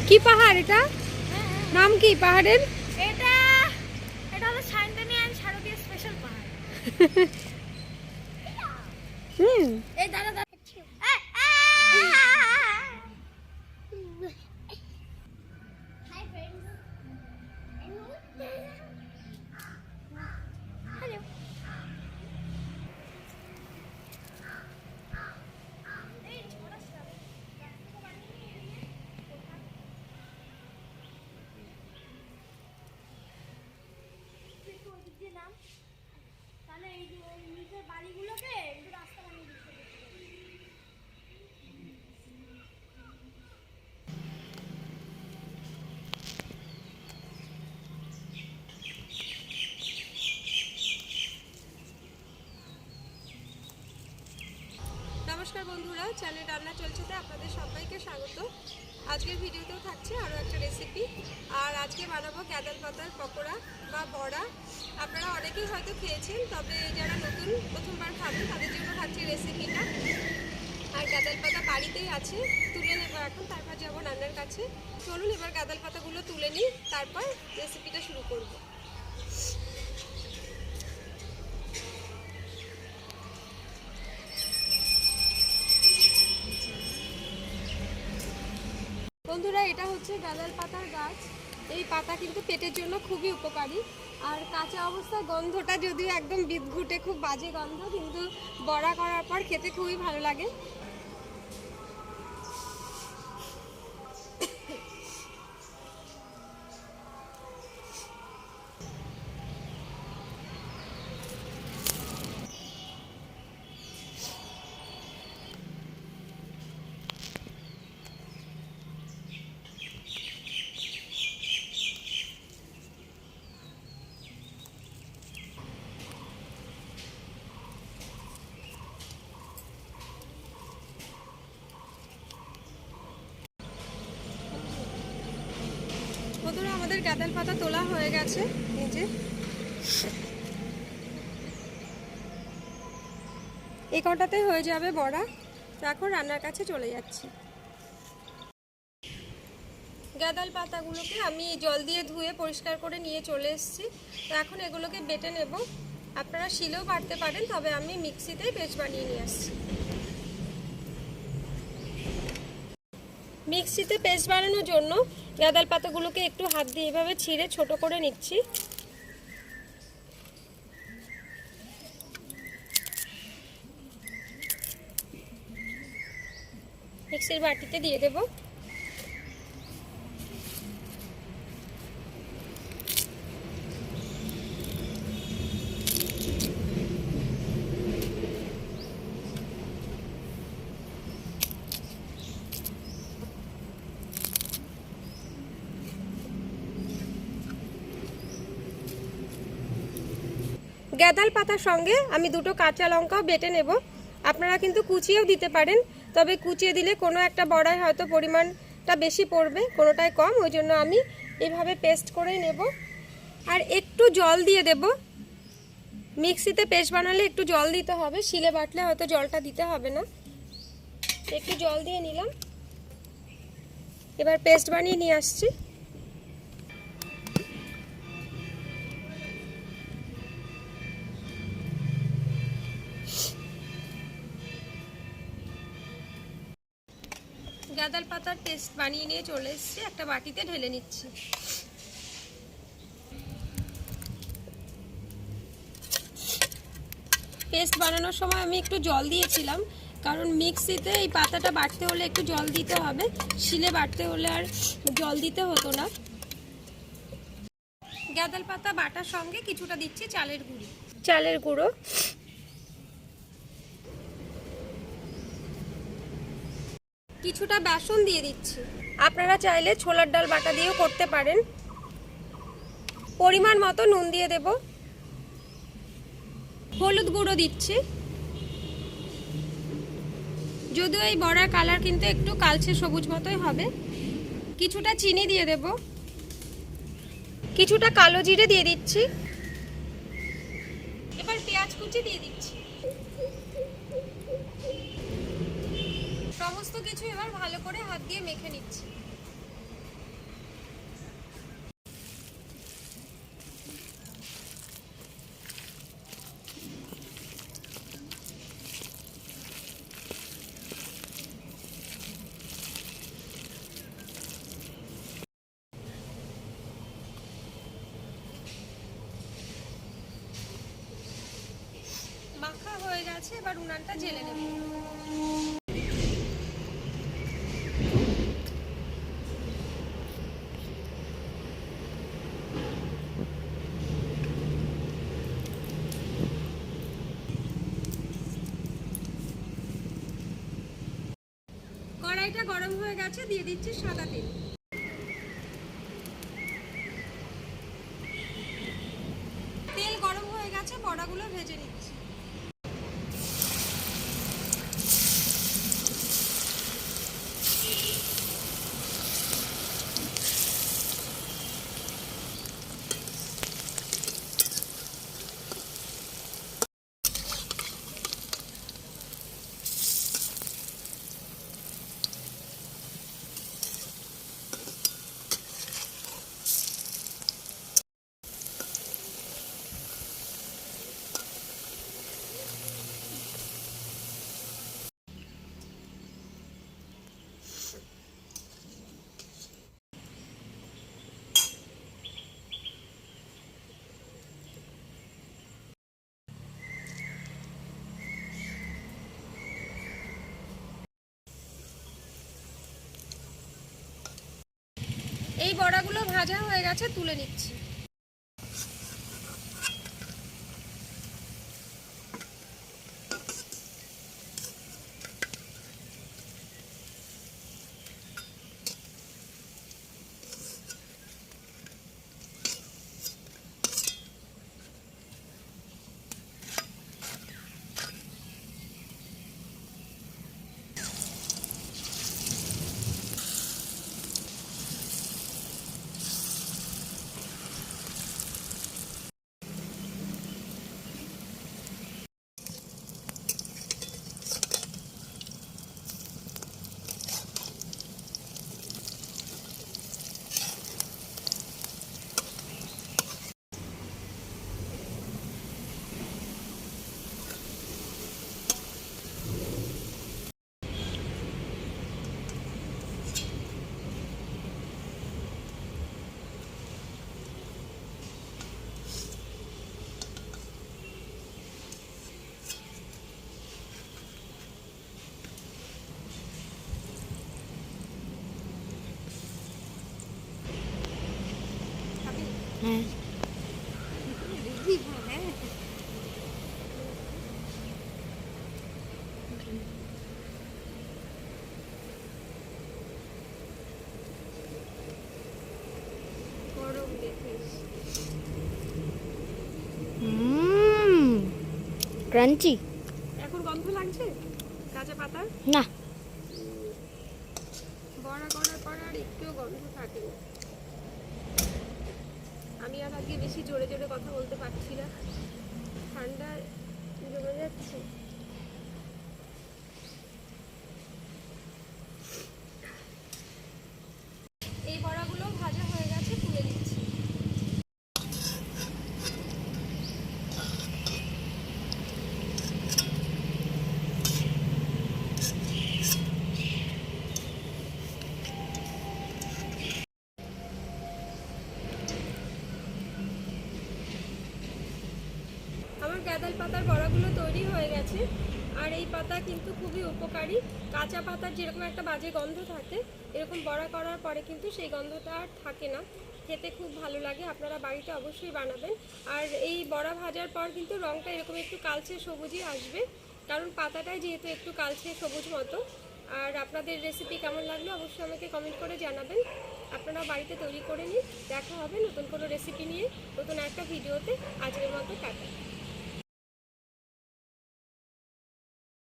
কি পাহাড় এটা? নাম কি পাহাড়ের? এটা হলো সান্তানিয়ান শারদীয় স্পেশাল পাহাড়। এই দাদা দাদা হাই फ्रेंड्स হ্যালো। তাহলে এই নিচের বাড়িগুলোকে একটু রাস্তা বানিয়ে দিতে হবে। নমস্কার বন্ধুরা, চ্যানেল রান্না চলছেতে আপনাদের সবাইকে স্বাগত। আজকের ভিডিওতেও থাকছে আরও একটা রেসিপি। আর আজকে বানাবো গাদাল পাতার পকোড়া বা বড়া। আপনারা অনেকেই হয়তো খেয়েছেন, তবে যারা নতুন প্রথমবার খাবেন তাদের জন্য থাকছে রেসিপিটা। আর গাদাল পাতা বাড়িতেই আছে, তুলে নেবো এখন, তারপর যাবো রান্নার কাছে। চলুন এবার গাদাল পাতাগুলো তুলে নিই, তারপর রেসিপিটা শুরু করব। বন্ধুরা, এটা হচ্ছে গাদাল পাতার গাছ। এই পাতা কিন্তু পেটের জন্য খুবই উপকারী। আর কাঁচা অবস্থায় গন্ধটা যদিও একদম বিদঘুটে, খুব বাজে গন্ধ, কিন্তু বড়া করার পর খেতে খুবই ভালো লাগে। বন্ধুরা, আমাদের গাদাল পাতা তোলা হয়ে গেছে। এই যে এই কটাতে হয়ে যাবে বড়া। তো এখন রান্নার কাছে চলে যাচ্ছি। গাদাল পাতাগুলোকে আমি জল দিয়ে ধুয়ে পরিষ্কার করে নিয়ে চলে এসেছি। তো এখন এগুলোকে বেটে নেব। আপনারা শিলেও বাটতে পারেন, তবে আমি মিক্সিতেই পেস্ট বানিয়ে নিয়ে আসছি। মিক্সিতে পেস্ট বানানোর জন্য গাদাল পাতাগুলোকে একটু হাত দিয়ে এভাবে ছিঁড়ে ছোট করে নিচ্ছি। মিক্সির বাটিতে দিয়ে দেব। গাদাল পাতার সঙ্গে আমি দুটো কাঁচা লঙ্কাও বেটে নেব। আপনারা কিন্তু কুচিয়েও দিতে পারেন, তবে কুচিয়ে দিলে কোনো একটা বড়ায় হয়তো পরিমাণটা বেশি পড়বে, কোনোটায় কম, ওই জন্য আমি এইভাবে পেস্ট করেই নেব। আর একটু জল দিয়ে দেব। মিক্সিতে পেস্ট বানালে একটু জল দিতে হবে, শিলে বাটলে হয়তো জলটা দিতে হবে না। একটু জল দিয়ে নিলাম। এবার পেস্ট বানিয়ে নিয়ে আসছি। গাদাল পাতার পেস্ট বানিয়ে নিয়ে চলে এসেছি, একটা বাটিতে ঢেলে নিচ্ছি। পেস্ট বানানোর সময় আমি একটু জল দিয়েছিলাম, কারণ মিক্সিতে এই পাতাটা বাটতে হলে একটু জল দিতে হবে, শিলে বাটতে হলে আর জল দিতে হতো না। গাদাল পাতা বাটার সঙ্গে কিছুটা দিচ্ছি চালের গুঁড়ো। কিছুটা বেসন দিয়ে দিচ্ছি। আপনারা চাইলে ছোলার ডাল বাটা দিয়েও করতে পারেন। পরিমাণ মতো নুন দিয়ে দেব। হলুদ গুঁড়ো দিচ্ছি। যদিও এই বড়ার কালার কিন্তু একটু কালচে সবুজ মতোই হবে। কিছুটা চিনি দিয়ে দেব। কিছুটা কালো জিরে দিয়ে দিচ্ছি। এবার পেঁয়াজ কুচি দিয়ে দিচ্ছি। সমস্ত কিছু এবার ভালো করে হাত দিয়ে মেখে নিচ্ছি। এবার উনানটা জেলে নেব। কড়াইটা গরম হয়ে গেছে, দিয়ে দিচ্ছি সাদা তেল। তেল গরম হয়ে গেছে, বড়াগুলো ভেজে নিচ্ছি। এই বড়াগুলো ভাজা হয়ে গেছে, তুলে নিচ্ছি। হ্যাঁ গরম দেখিস। ক্রাঞ্চি। এখন গন্ধ লাগছে কাঁচা পাতার? না, বড়া করার পর আর একটুও গন্ধ থাকে না। আমি আর আজকে বেশি জোরে জোরে কথা বলতে পারছি না, ঠান্ডা জমে যাচ্ছে। এই বড়াগুলো ভাজা হয়ে গেছে, তুলে দিচ্ছি। আমার গাদাল পাতার বড়াগুলো তৈরি হয়ে গেছে। আর এই পাতা কিন্তু খুবই উপকারী। কাঁচা পাতার যেরকম একটা বাজে গন্ধ থাকে, এরকম বড়া করার পরে কিন্তু সেই গন্ধটা আর থাকে না, খেতে খুব ভালো লাগে। আপনারা বাড়িতে অবশ্যই বানাবেন। আর এই বড়া ভাজার পর কিন্তু রঙটা এরকম একটু কালচে সবুজই আসবে, কারণ পাতাটাই যেহেতু একটু কালচে সবুজ মতো। আর আপনাদের রেসিপি কেমন লাগলো অবশ্যই আমাকে কমেন্ট করে জানাবেন। আপনারা বাড়িতে তৈরি করে নিন। দেখা হবে নতুন কোনো রেসিপি নিয়ে, নতুন একটা ভিডিওতে। আজকের মতো টাটা।